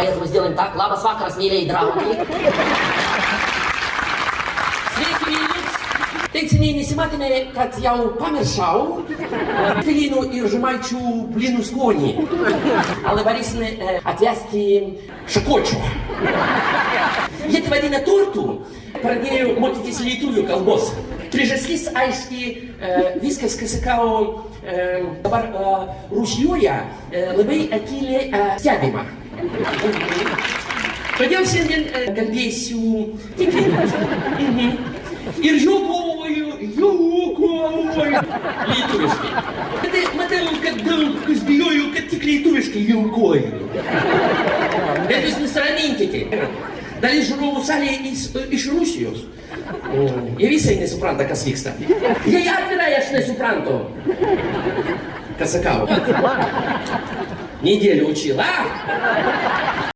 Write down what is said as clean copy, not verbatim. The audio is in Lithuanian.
Поэтому сделаем так. Labas vakaras, mīļie draugi. Sveiki, mīļus. Teiciniai nesimatėme, kad jau pamiršau pelynų ir žemaičių blynų skonį. Ale varysime atvesti šakočių. Jie tai vadina turtų. Pradėjau mokytis lietuvių kalbos. Priežastis aiškiai viskas, kas sakau, dabar Rusijoje labai akylė stebima. Todėl šiandien kalbėsiu tikrai. Ir juokuoju lietuviškai. Matau, kad daug kas bijojo, kad tik lietuviškai juokuoju. Bet jūs nusiraminkite. Dalis žiūrovų salėje iš Rusijos. Jie visai nesupranta, kas vyksta. Jei atvirai aš nesuprantu. Kas sakau? Неделю учил, а?